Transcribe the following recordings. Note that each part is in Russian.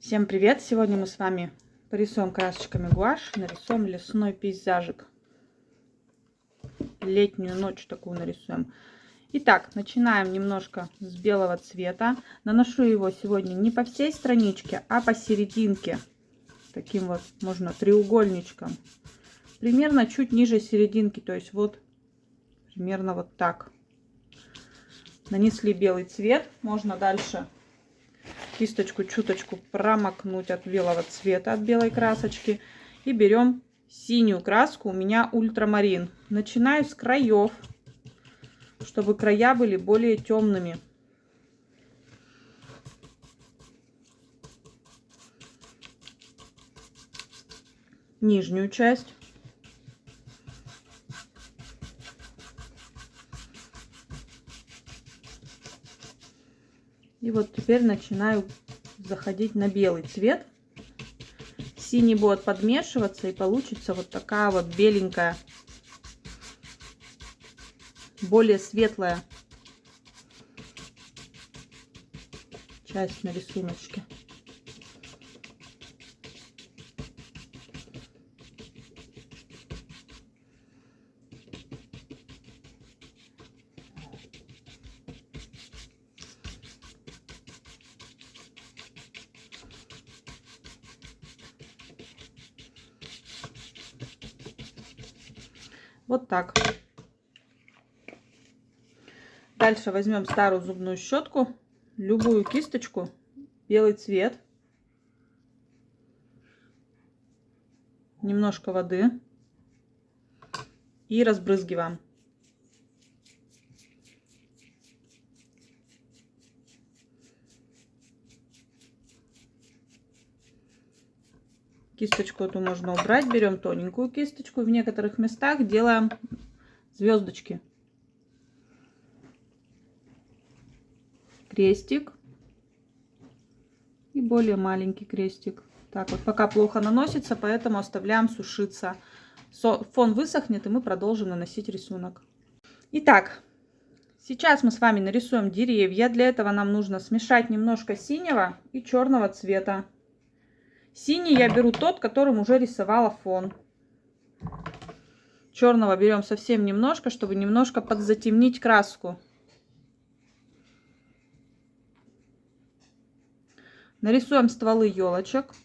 Всем привет! Сегодня мы с вами порисуем красочками гуашь, нарисуем лесной пейзажик. Летнюю ночь такую нарисуем. Итак, начинаем немножко с белого цвета. Наношу его сегодня не по всей страничке, а посерединке. Таким вот, можно треугольничком. Примерно чуть ниже серединки, то есть вот примерно вот так. Нанесли белый цвет, можно дальше кисточку чуточку промокнуть от белого цвета, от белой красочки. И берем синюю краску, у меня ультрамарин. Начинаю с краев, чтобы края были более темными. Нижнюю часть. И вот теперь начинаю заходить на белый цвет. Синий будет подмешиваться, и получится вот такая вот беленькая, более светлая часть на рисуночке. Вот так. Дальше возьмем старую зубную щетку, любую кисточку, белый цвет, немножко воды и разбрызгиваем. Кисточку эту можно убрать, берем тоненькую кисточку, и в некоторых местах делаем звездочки. Крестик и более маленький крестик. Так вот, пока плохо наносится, поэтому оставляем сушиться. Фон высохнет, и мы продолжим наносить рисунок. Итак, сейчас мы с вами нарисуем деревья. Для этого нам нужно смешать немножко синего и черного цвета. Синий я беру тот, которым уже рисовала фон. Черного берем совсем немножко, чтобы немножко подзатемнить краску. Нарисуем стволы елочек.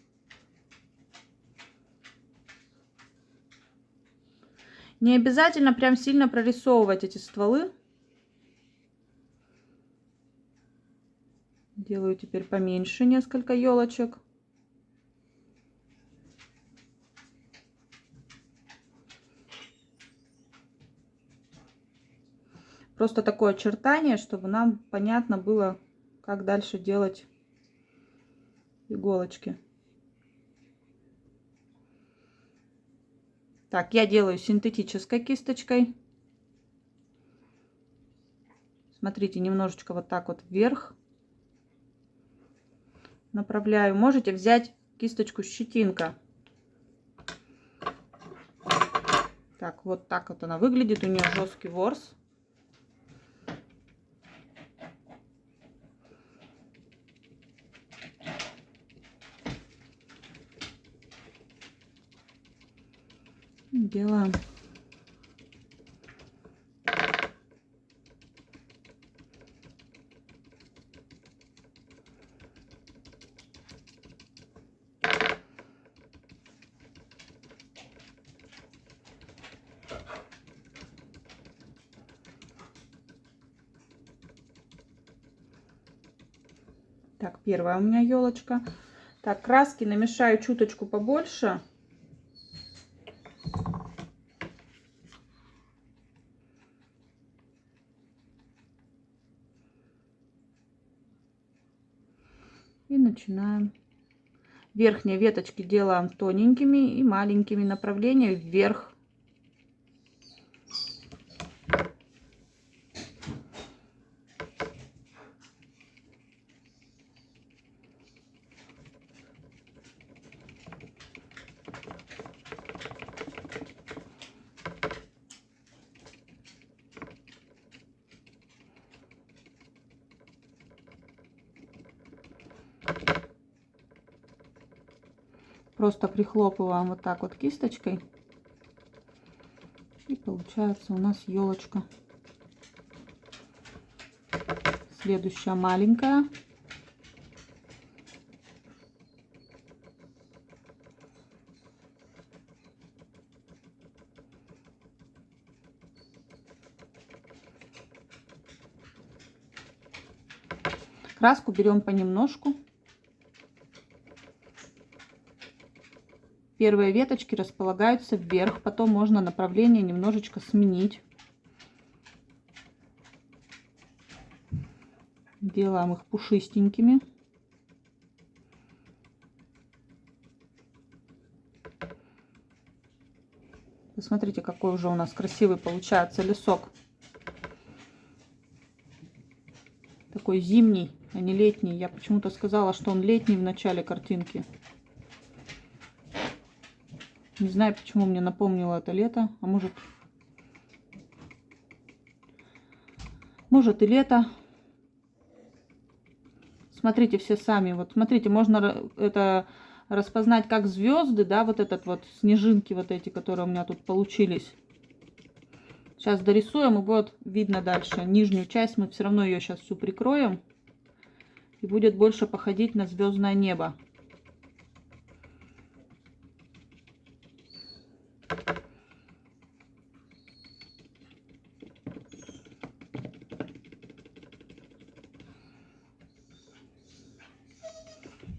Не обязательно прям сильно прорисовывать эти стволы. Делаю теперь поменьше несколько елочек. Просто такое очертание, чтобы нам понятно было, как дальше делать иголочки. Так, я делаю синтетической кисточкой. Смотрите, немножечко вот так вот вверх направляю. Можете взять кисточку щетинка. Так, вот так вот она выглядит. У нее жесткий ворс. Делаем. Так, первая у меня елочка. Так, краски намешаю чуточку побольше. И начинаем. Верхние веточки делаем тоненькими и маленькими, направления вверх. Просто прихлопываем вот так вот кисточкой. И получается у нас елочка. Следующая маленькая. Краску берем понемножку. Первые веточки располагаются вверх, потом можно направление немножечко сменить. Делаем их пушистенькими. Посмотрите, какой уже у нас красивый получается лесок. Такой зимний, а не летний. Я почему-то сказала, что он летний в начале картинки. Не знаю, почему мне напомнило это лето. А может и лето. Смотрите все сами. Вот смотрите, можно это распознать как звезды, да, вот этот вот снежинки, вот эти, которые у меня тут получились. Сейчас дорисуем, и будет видно дальше. Нижнюю часть мы все равно ее сейчас всю прикроем. И будет больше походить на звездное небо.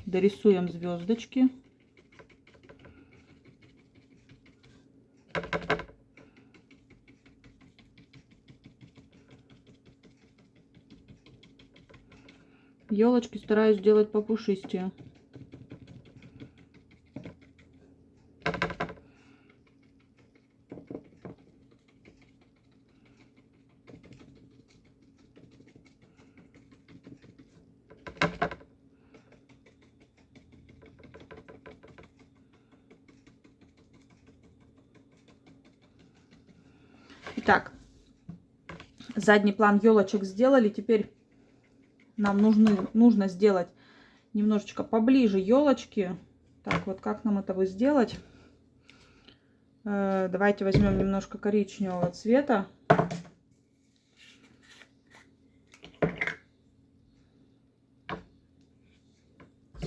Дорисуем звездочки. Елочки стараюсь сделать попушистее. Итак, задний план елочек сделали. Теперь нам нужно сделать немножечко поближе елочки. Так, вот как нам это сделать? Давайте возьмем немножко коричневого цвета.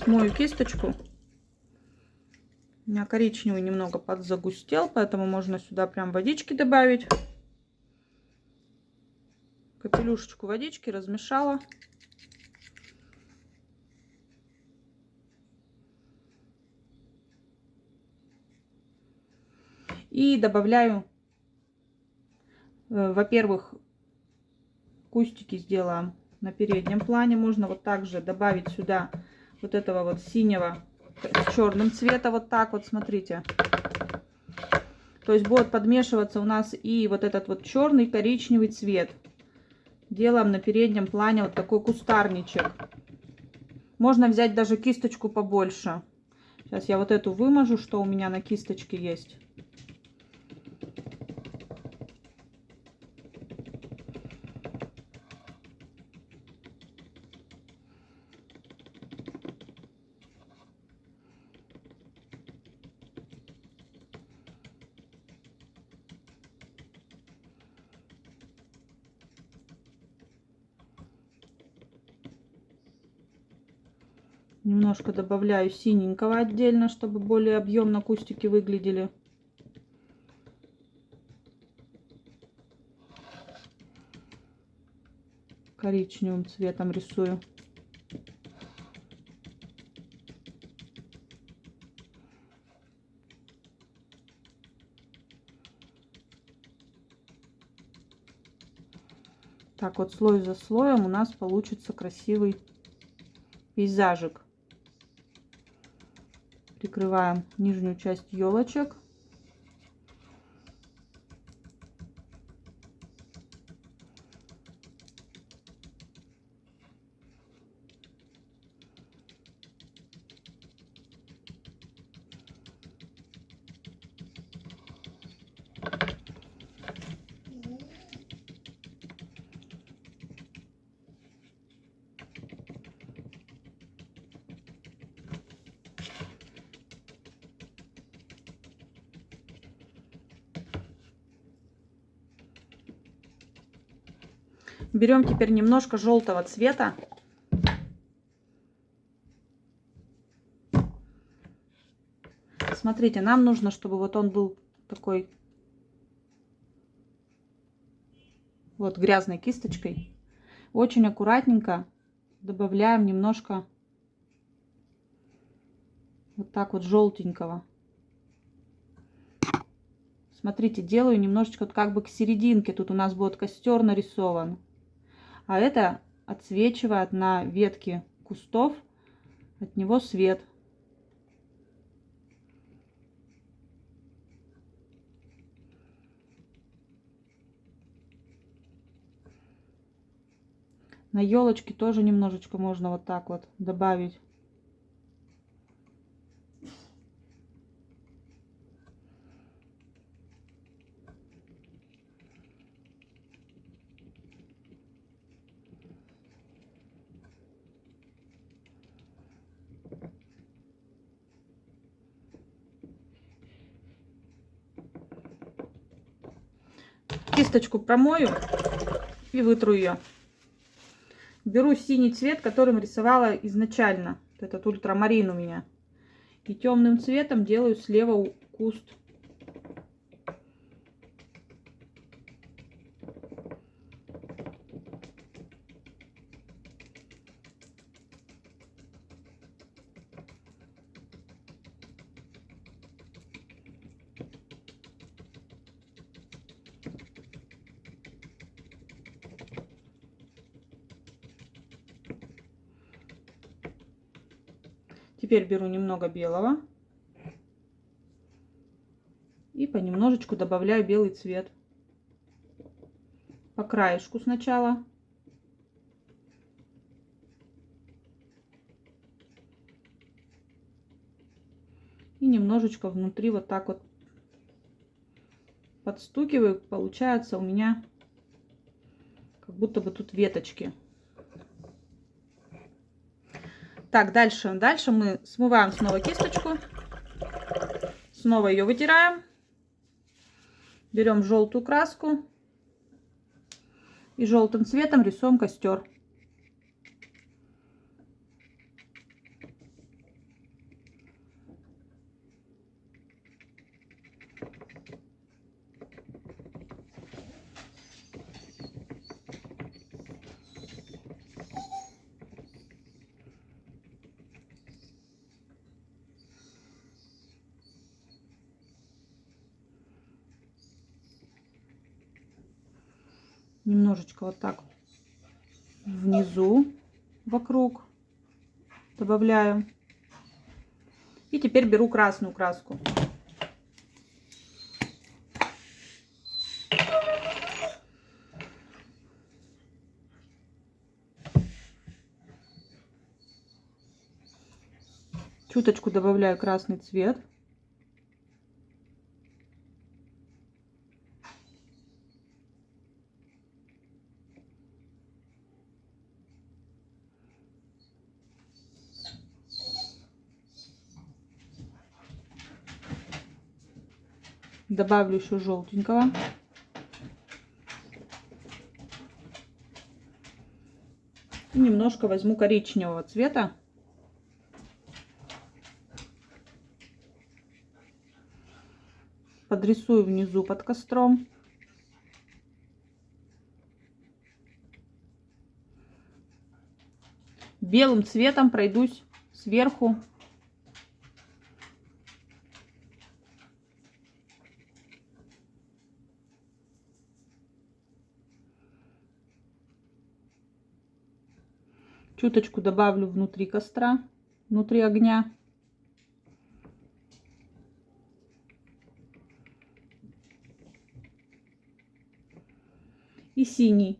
Смою кисточку. У меня коричневый немного подзагустел, поэтому можно сюда прям водички добавить. Капелюшечку водички размешала. И добавляю, во-первых, кустики сделаем на переднем плане. Можно вот также добавить сюда вот этого вот синего с черным цвета. Вот так вот, смотрите. То есть будет подмешиваться у нас и вот этот вот черный, коричневый цвет. Делаем на переднем плане вот такой кустарничек. Можно взять даже кисточку побольше. Сейчас я вот эту вымажу, что у меня на кисточке есть. Немножко добавляю синенького отдельно, чтобы более объемно кустики выглядели. Коричневым цветом рисую. Так вот, слой за слоем у нас получится красивый пейзажик. Прикрываем нижнюю часть елочек. Берем теперь немножко желтого цвета. Смотрите, нам нужно, чтобы вот он был такой вот грязной кисточкой. Очень аккуратненько добавляем немножко вот так вот желтенького. Смотрите, делаю немножечко вот как бы к серединке. Тут у нас будет костер нарисован. А это отсвечивает на ветке кустов. От него свет. На елочке тоже немножечко можно вот так вот добавить. Кисточку промою и вытру ее. Беру синий цвет, которым рисовала изначально. Этот ультрамарин у меня. И темным цветом делаю слева куст. Теперь беру немного белого и понемножечку добавляю белый цвет. По краешку сначала. И немножечко внутри вот так вот подстукиваю. Получается у меня как будто бы тут веточки. Так, дальше мы смываем снова кисточку. Снова ее вытираем. Берем желтую краску. И желтым цветом рисуем костер. Немножечко вот так внизу вокруг добавляю. И теперь беру красную краску. Чуточку добавляю красный цвет. Добавлю еще желтенького. И немножко возьму коричневого цвета. Подрисую внизу под костром. Белым цветом пройдусь сверху. Чуточку добавлю внутри костра, внутри огня. И синий.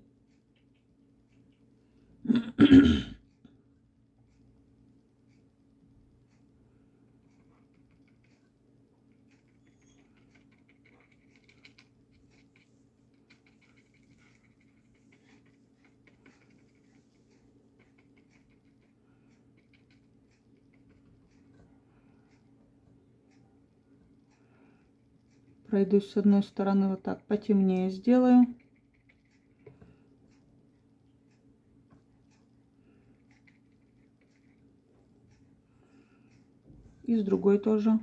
Пройдусь с одной стороны вот так, потемнее сделаю. И с другой тоже.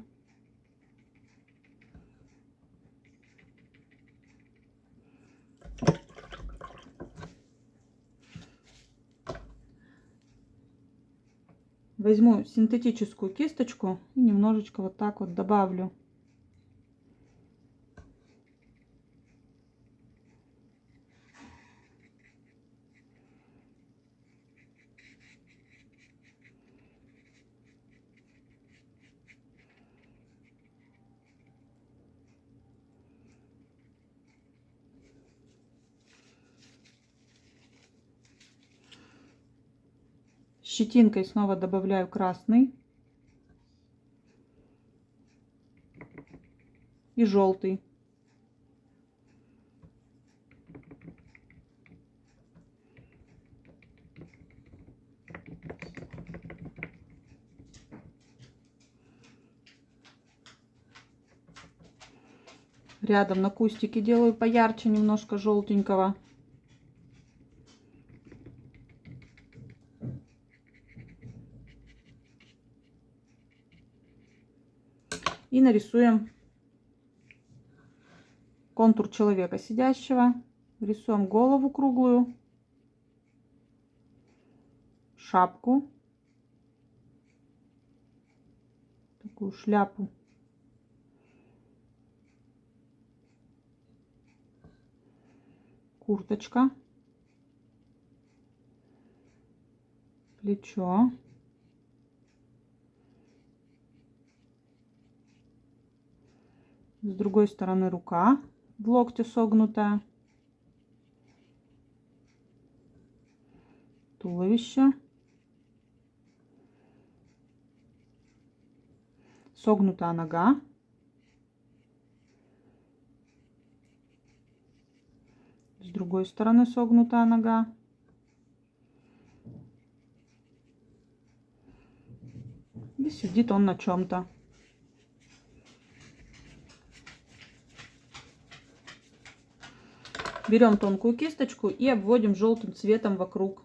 Возьму синтетическую кисточку и немножечко вот так вот добавлю. Щетинкой снова добавляю красный и желтый. Рядом на кустике делаю поярче немножко желтенького. И нарисуем контур человека сидящего. Рисуем голову круглую, шапку, такую шляпу. Курточка, плечо, с другой стороны рука в локте согнутая, туловище, согнутая нога, с другой стороны согнутая нога. И сидит он на чем-то. Берем тонкую кисточку и обводим желтым цветом вокруг.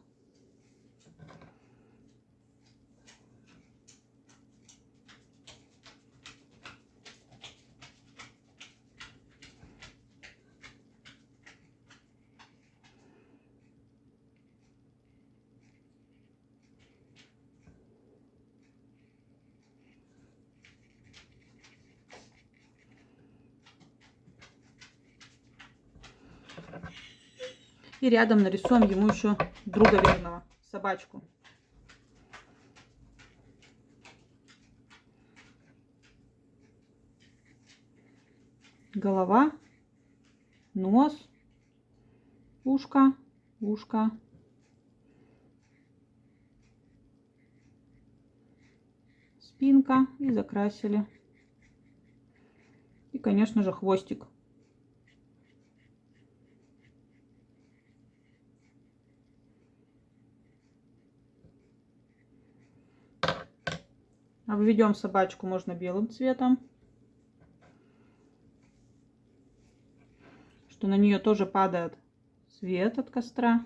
И рядом нарисуем ему еще друга верного, собачку. Голова, нос, ушко, ушко. Спинка и закрасили. И, конечно же, хвостик. Обведем собачку можно белым цветом, что на нее тоже падает свет от костра.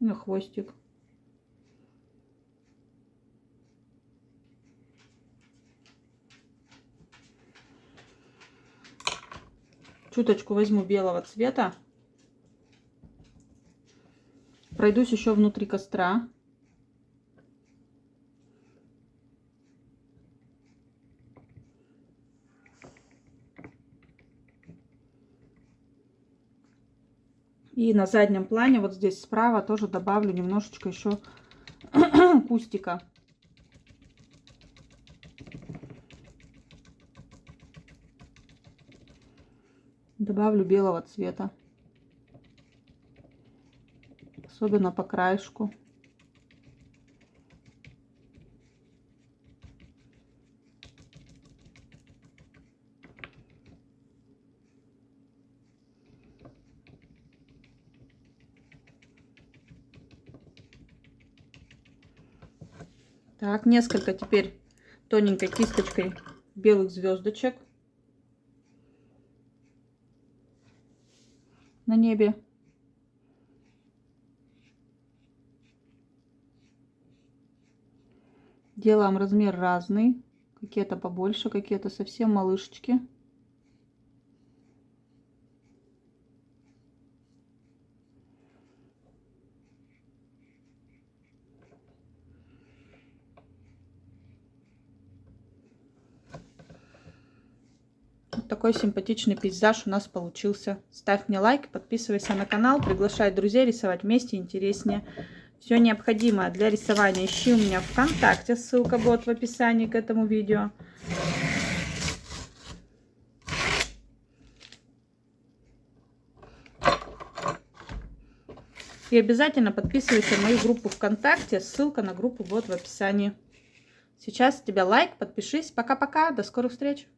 На хвостик. Чуточку возьму белого цвета. Пройдусь еще внутри костра. И на заднем плане, вот здесь справа, тоже добавлю немножечко еще кустика. Добавлю белого цвета. Особенно по краешку. Так, несколько теперь тоненькой кисточкой белых звездочек на небе. Делаем размер разный. Какие-то побольше, какие-то совсем малышечки. Вот такой симпатичный пейзаж у нас получился. Ставь мне лайк, подписывайся на канал, приглашай друзей рисовать вместе, интереснее. Все необходимое для рисования ищи у меня ВКонтакте, ссылка будет в описании к этому видео. И обязательно подписывайся на мою группу ВКонтакте, ссылка на группу будет в описании. Сейчас с тебя лайк, подпишись. Пока-пока, до скорых встреч!